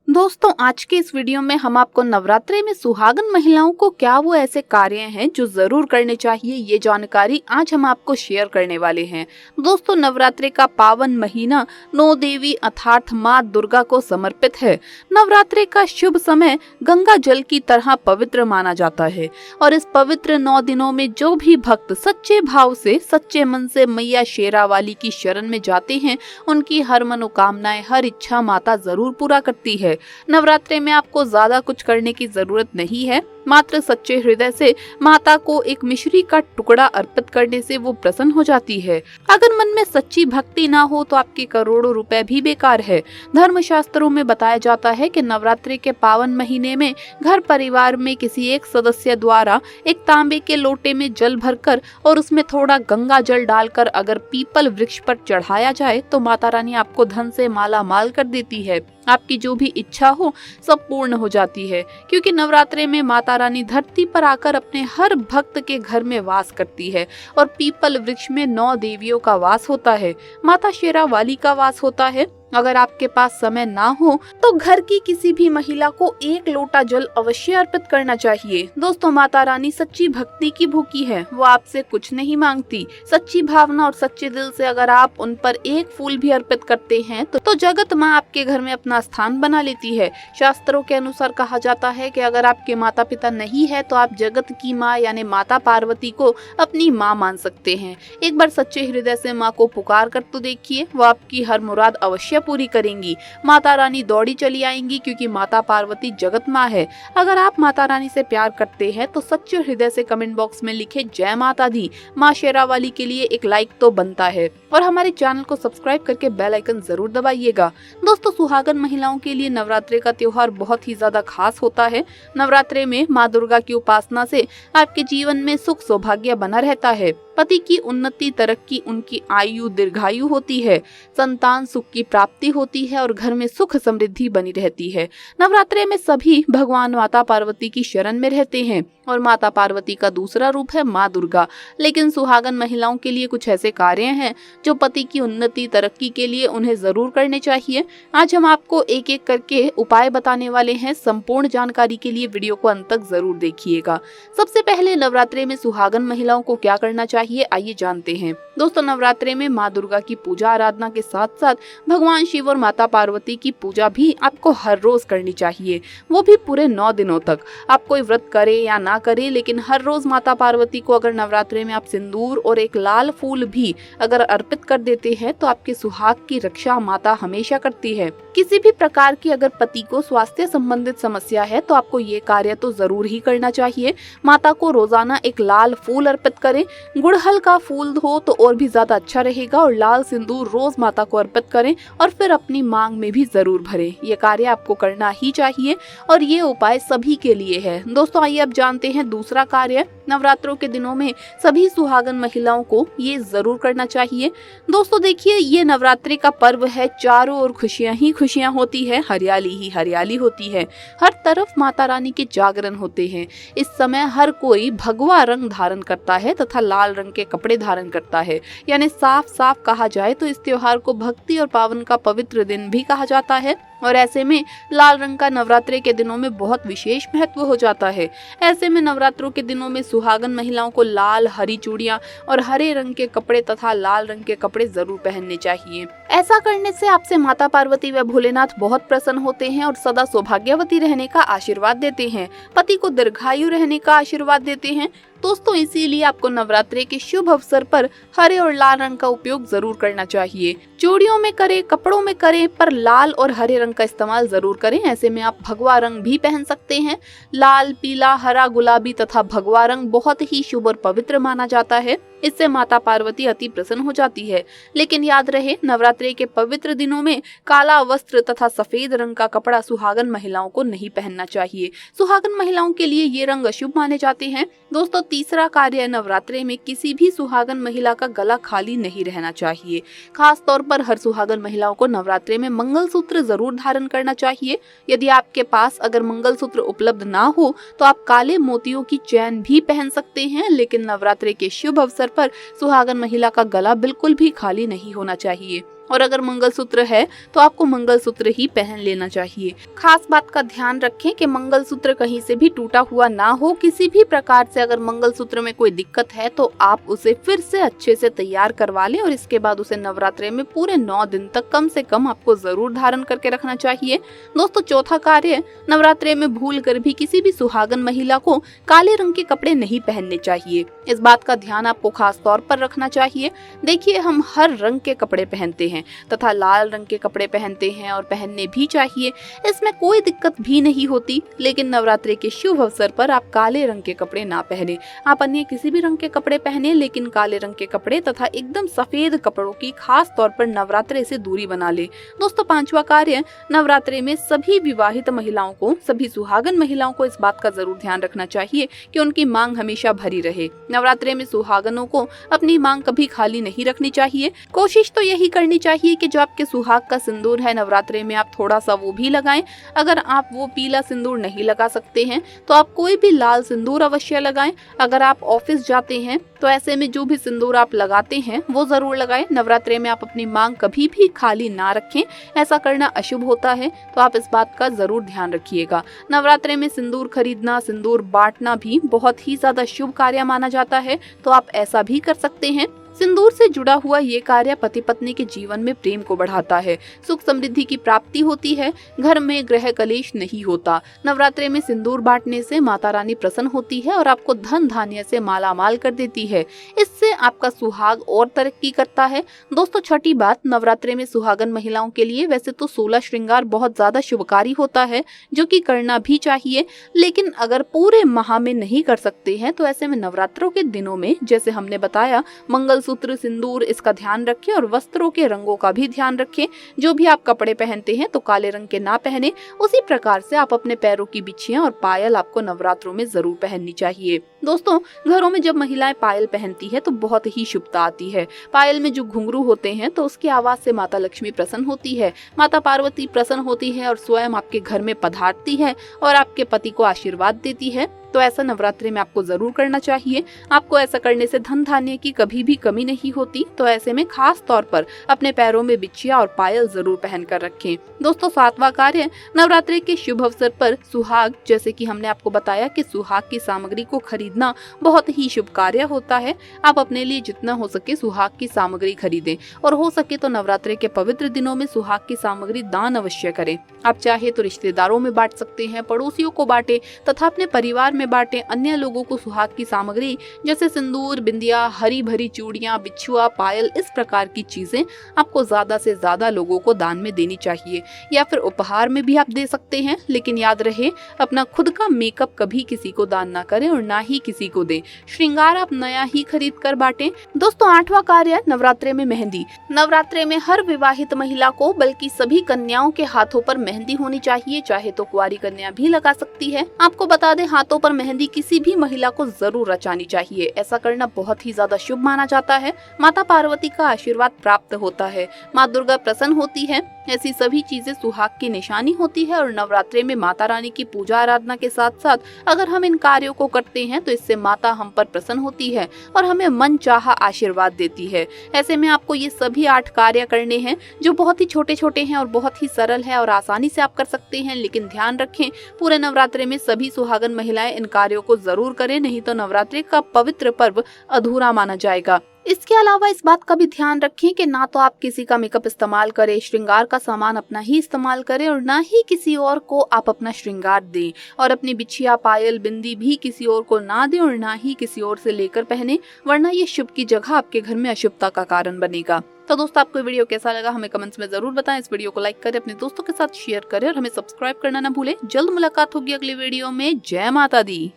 दोस्तों, आज के इस वीडियो में हम आपको नवरात्रि में सुहागन महिलाओं को क्या वो ऐसे कार्य हैं जो जरूर करने चाहिए, ये जानकारी आज हम आपको शेयर करने वाले हैं। दोस्तों, नवरात्रि का पावन महीना 9 देवी अर्थात माँ दुर्गा को समर्पित है। नवरात्रि का शुभ समय गंगा जल की तरह पवित्र माना जाता है और इस पवित्र 9 दिनों में जो भी भक्त सच्चे भाव से, सच्चे मन से मैया शेरावाली की शरण में जाते हैं, उनकी हर मनोकामनाएं, हर इच्छा माता जरूर पूरा करती है। नवरात्रि में आपको ज्यादा कुछ करने की जरूरत नहीं है, मात्र सच्चे हृदय से माता को एक मिश्री का टुकड़ा अर्पित करने से वो प्रसन्न हो जाती है। अगर मन में सच्ची भक्ति ना हो तो आपके करोड़ों रुपए भी बेकार है। धर्म शास्त्रों में बताया जाता है कि नवरात्रि के पावन महीने में घर परिवार में किसी एक सदस्य द्वारा एक तांबे के लोटे में जल भरकर और उसमें थोड़ा गंगा जल डालकर अगर पीपल वृक्ष पर चढ़ाया जाए तो माता रानी आपको धन से माला माल कर देती है। आपकी जो भी इच्छा हो सब पूर्ण हो जाती है, क्योंकि नवरात्रि में माता रानी धरती पर आकर अपने हर भक्त के घर में वास करती है और पीपल वृक्ष में 9 देवियों का वास होता है, माता शेरावाली का वास होता है। अगर आपके पास समय ना हो तो घर की किसी भी महिला को 1 लोटा जल अवश्य अर्पित करना चाहिए। दोस्तों, माता रानी सच्ची भक्ति की भूखी है, वो आपसे कुछ नहीं मांगती। सच्ची भावना और सच्चे दिल से अगर आप उन पर 1 फूल भी अर्पित करते हैं तो जगत माँ आपके घर में अपना स्थान बना लेती है। शास्त्रों के अनुसार कहा जाता है कि अगर आपके माता पिता नहीं है तो आप जगत की माँ यानी माता पार्वती को अपनी माँ मान सकते हैं। एक बार सच्चे हृदय से माँ को पुकार कर तो देखिए, वो आपकी हर मुराद अवश्य पूरी करेंगी। माता रानी दौड़ी चली आएंगी, क्योंकि माता पार्वती जगत माँ है। अगर आप माता रानी से प्यार करते हैं तो सच्चे हृदय से कमेंट बॉक्स में लिखे जय माता दी। माँ शेरावाली के लिए एक लाइक तो बनता है और हमारे चैनल को सब्सक्राइब करके बेल आइकन जरूर दबाइएगा। दोस्तों, सुहागन महिलाओं के लिए नवरात्रि का त्योहार बहुत ही ज्यादा खास होता है। नवरात्रि में माँ दुर्गा की उपासना से आपके जीवन में सुख सौभाग्य बना रहता है, पति की उन्नति, तरक्की, उनकी आयु दीर्घायु होती है, संतान सुख की प्राप्ति होती है और घर में सुख समृद्धि बनी रहती है। नवरात्रि में सभी भगवान माता पार्वती की शरण में रहते हैं और माता पार्वती का दूसरा रूप है माँ दुर्गा। लेकिन सुहागन महिलाओं के लिए कुछ ऐसे कार्य हैं जो पति की उन्नति, तरक्की के लिए उन्हें जरूर करने चाहिए। आज हम आपको एक एक करके उपाय बताने वाले हैं। संपूर्ण जानकारी के लिए वीडियो को अंत तक जरूर देखिएगा। सबसे पहले नवरात्रि में सुहागन महिलाओं को क्या करना चाहिए, आइए जानते हैं। दोस्तों, नवरात्रि में माँ दुर्गा की पूजा आराधना के साथ साथ भगवान शिव और माता पार्वती की पूजा भी आपको हर रोज करनी चाहिए, वो भी पूरे 9 दिनों तक। आप कोई व्रत करे या ना करे, लेकिन हर रोज माता पार्वती को अगर नवरात्रि में आप सिंदूर और एक लाल फूल भी अगर अर्पित कर देते हैं तो आपके सुहाग की रक्षा माता हमेशा करती है। किसी भी प्रकार की अगर पति को स्वास्थ्य संबंधित समस्या है तो आपको ये कार्य तो जरूर ही करना चाहिए। माता को रोजाना एक लाल फूल अर्पित करें, गुड़हल का फूल हो तो और भी ज्यादा अच्छा रहेगा, और लाल सिंदूर रोज माता को अर्पित करें और फिर अपनी मांग में भी जरूर भरें। ये कार्य आपको करना ही चाहिए और ये उपाय सभी के लिए है। दोस्तों, आइए अब जानते हैं दूसरा कार्य। नवरात्रों के दिनों में सभी सुहागन महिलाओं को ये जरूर करना चाहिए। दोस्तों देखिए, ये नवरात्रि का पर्व है, चारों ओर खुशियां ही खुशियां होती है, हरियाली ही हरियाली होती है, हर तरफ माता रानी के जागरण होते हैं। इस समय हर कोई भगवा रंग धारण करता है तथा लाल रंग के कपड़े धारण करता है। यानी साफ साफ कहा जाए तो इस त्योहार को भक्ति और पावन का पवित्र दिन भी कहा जाता है और ऐसे में लाल रंग का नवरात्रि के दिनों में बहुत विशेष महत्व हो जाता है। ऐसे में नवरात्रों के दिनों में सुहागन महिलाओं को लाल, हरी चूड़ियां और हरे रंग के कपड़े तथा लाल रंग के कपड़े जरूर पहनने चाहिए। ऐसा करने से आपसे माता पार्वती व भोलेनाथ बहुत प्रसन्न होते हैं और सदा सौभाग्यवती रहने का आशीर्वाद देते हैं, पति को दीर्घायु रहने का आशीर्वाद देते हैं। दोस्तों, इसीलिए आपको नवरात्रि के शुभ अवसर पर हरे और लाल रंग का उपयोग जरूर करना चाहिए। चूड़ियों में करें, कपड़ों में करें, पर लाल और हरे रंग का इस्तेमाल जरूर करें। ऐसे में आप भगवा रंग भी पहन सकते हैं। लाल, पीला, हरा, गुलाबी तथा भगवा रंग बहुत ही शुभ और पवित्र माना जाता है। इससे माता पार्वती अति प्रसन्न हो जाती है। लेकिन याद रहे, नवरात्रि के पवित्र दिनों में काला वस्त्र तथा सफेद रंग का कपड़ा सुहागन महिलाओं को नहीं पहनना चाहिए। सुहागन महिलाओं के लिए ये रंग अशुभ माने जाते हैं। दोस्तों, तीसरा कार्य, नवरात्रि में किसी भी सुहागन महिला का गला खाली नहीं रहना चाहिए। खास तौर पर हर सुहागन महिलाओं को नवरात्रि में मंगलसूत्र जरूर धारण करना चाहिए। यदि आपके पास अगर मंगलसूत्र उपलब्ध ना हो तो आप काले मोतियों की चैन भी पहन सकते हैं। लेकिन नवरात्रि के शुभ अवसर पर सुहागन महिला का गला बिल्कुल भी खाली नहीं होना चाहिए। और अगर मंगलसूत्र है तो आपको मंगलसूत्र ही पहन लेना चाहिए। खास बात का ध्यान रखें कि मंगलसूत्र कहीं से भी टूटा हुआ ना हो। किसी भी प्रकार से अगर मंगलसूत्र में कोई दिक्कत है तो आप उसे फिर से अच्छे से तैयार करवा लें और इसके बाद उसे नवरात्रि में पूरे 9 दिन तक कम से कम आपको जरूर धारण करके रखना चाहिए। दोस्तों चौथा कार्य, नवरात्रि में भूल कर भी किसी भी सुहागन महिला को काले रंग के कपड़े नहीं पहनने चाहिए। इस बात का ध्यान आपको खास तौर पर रखना चाहिए। देखिए, हम हर रंग के कपड़े पहनते हैं तथा लाल रंग के कपड़े पहनते हैं और पहनने भी चाहिए, इसमें कोई दिक्कत भी नहीं होती। लेकिन नवरात्रि के शुभ अवसर पर आप काले रंग के कपड़े ना पहने। आप अन्य किसी भी रंग के कपड़े पहने, लेकिन काले रंग के कपड़े तथा एकदम सफेद कपड़ों की खास तौर पर नवरात्रि से दूरी बना ले। दोस्तों पांचवा कार्य, नवरात्रि में सभी विवाहित महिलाओं को, सभी सुहागन महिलाओं को इस बात का जरूर ध्यान रखना चाहिए कि उनकी मांग हमेशा भरी रहे। नवरात्रि में सुहागनों को अपनी मांग कभी खाली नहीं रखनी चाहिए। कोशिश तो यही करनी चाहिए कि जो आपके सुहाग का सिंदूर है नवरात्रि में आप थोड़ा सा वो भी लगाएं। अगर आप वो पीला सिंदूर नहीं लगा सकते हैं तो आप कोई भी लाल सिंदूर अवश्य लगाएं। अगर आप ऑफिस जाते हैं तो ऐसे में जो भी सिंदूर आप लगाते हैं वो जरूर लगाएं। नवरात्रि में आप अपनी मांग कभी भी खाली ना रखें, ऐसा करना अशुभ होता है, तो आप इस बात का जरूर ध्यान रखिएगा। नवरात्रि में सिंदूर खरीदना, सिंदूर बांटना भी बहुत ही ज्यादा शुभ कार्य माना जाता है, तो आप ऐसा भी कर सकते हैं। सिंदूर से जुड़ा हुआ ये कार्य पति पत्नी के जीवन में प्रेम को बढ़ाता है, सुख समृद्धि की प्राप्ति होती है, घर में ग्रह कलेश नहीं होता। नवरात्रि में सिंदूर बांटने से माता रानी प्रसन्न होती है और आपको धन धान्य से मालामाल कर देती है। इससे आपका सुहाग और तरक्की करता है। दोस्तों छठी बात, नवरात्रि में सुहागन महिलाओं के लिए वैसे तो 16 श्रृंगार बहुत ज्यादा शुभकारी होता है, जो कि करना भी चाहिए, लेकिन अगर पूरे माह में नहीं कर सकते हैं तो ऐसे में नवरात्रों के दिनों में, जैसे हमने बताया, मंगलसूत्र, सिंदूर, इसका ध्यान रखें और वस्त्रों के रंगों का भी ध्यान रखें। जो भी आप कपड़े पहनते हैं तो काले रंग के ना पहने। उसी प्रकार से आप अपने पैरों की बिछियां और पायल आपको नवरात्रों में जरूर पहननी चाहिए। दोस्तों घरों में जब महिलाएं पायल पहनती है तो बहुत ही शुभता आती है। पायल में जो घुंघरू होते हैं तो उसकी आवाज से माता लक्ष्मी प्रसन्न होती है, माता पार्वती प्रसन्न होती है और स्वयं आपके घर में पधारती है और आपके पति को आशीर्वाद देती है। तो ऐसा नवरात्रि में आपको जरूर करना चाहिए। आपको ऐसा करने से धन धान्य की कभी भी कमी नहीं होती। तो ऐसे में खास तौर पर अपने पैरों में बिछिया और पायल जरूर पहन कर रखें। दोस्तों सातवां कार्य, नवरात्रि के शुभ अवसर पर सुहाग, जैसे कि हमने आपको बताया कि सुहाग की सामग्री को खरीदना बहुत ही शुभ कार्य होता है। आप अपने लिए जितना हो सके सुहाग की सामग्री खरीदें और हो सके तो नवरात्रि के पवित्र दिनों में सुहाग की सामग्री दान अवश्य करें। आप चाहे तो रिश्तेदारों में बांट सकते हैं, पड़ोसियों को बांटे तथा अपने परिवार में बांटे। अन्य लोगों को सुहाग की सामग्री जैसे सिंदूर, बिंदिया, हरी भरी चूड़ियां, बिछुआ, पायल, इस प्रकार की चीजें आपको ज्यादा से ज्यादा लोगों को दान में देनी चाहिए, या फिर उपहार में भी आप दे सकते हैं। लेकिन याद रहे, अपना खुद का मेकअप कभी किसी को दान ना करें और ना ही किसी को दें। श्रृंगार आप नया ही खरीद कर बांटें। दोस्तों आठवां कार्य, नवरात्रि में मेहंदी। नवरात्रि में हर विवाहित महिला को, बल्कि सभी कन्याओं के हाथों पर मेहंदी होनी चाहिए। चाहे तो कुंवारी कन्या भी लगा सकती है। आपको बता दें, हाथों पर मेहंदी किसी भी महिला को जरूर रचानी चाहिए। ऐसा करना बहुत ही ज्यादा शुभ माना जाता है। माता पार्वती का आशीर्वाद प्राप्त होता है, माँ दुर्गा प्रसन्न होती है। ऐसी सभी चीजें सुहाग की निशानी होती है और नवरात्रि में माता रानी की पूजा आराधना के साथ साथ अगर हम इन कार्यों को करते हैं तो इससे माता हम पर प्रसन्न होती है और हमें मन चाहा आशीर्वाद देती है। ऐसे में आपको ये सभी 8 कार्य करने हैं जो बहुत ही छोटे छोटे हैं और बहुत ही सरल है और आसानी से आप कर सकते हैं। लेकिन ध्यान रखें, पूरे नवरात्रि में सभी सुहागन महिलाएं इन कार्यों को जरूर करें, नहीं तो नवरात्रि का पवित्र पर्व अधूरा माना जाएगा। इसके अलावा इस बात का भी ध्यान रखें कि ना तो आप किसी का मेकअप इस्तेमाल करें, श्रृंगार का सामान अपना ही इस्तेमाल करें और ना ही किसी और को आप अपना श्रृंगार दें। और अपनी बिछिया, पायल, बिंदी भी किसी और को ना दें और ना ही किसी और से लेकर पहने, वरना ये शुभ की जगह आपके घर में अशुभता का कारण बनेगा। तो दोस्तों आपको वीडियो कैसा लगा हमें कमेंट्स में जरूर बताएं। इस वीडियो को लाइक करें, अपने दोस्तों के साथ शेयर करें और हमें सब्सक्राइब करना ना भूलें। जल्द मुलाकात होगी अगली वीडियो में। जय माता दी।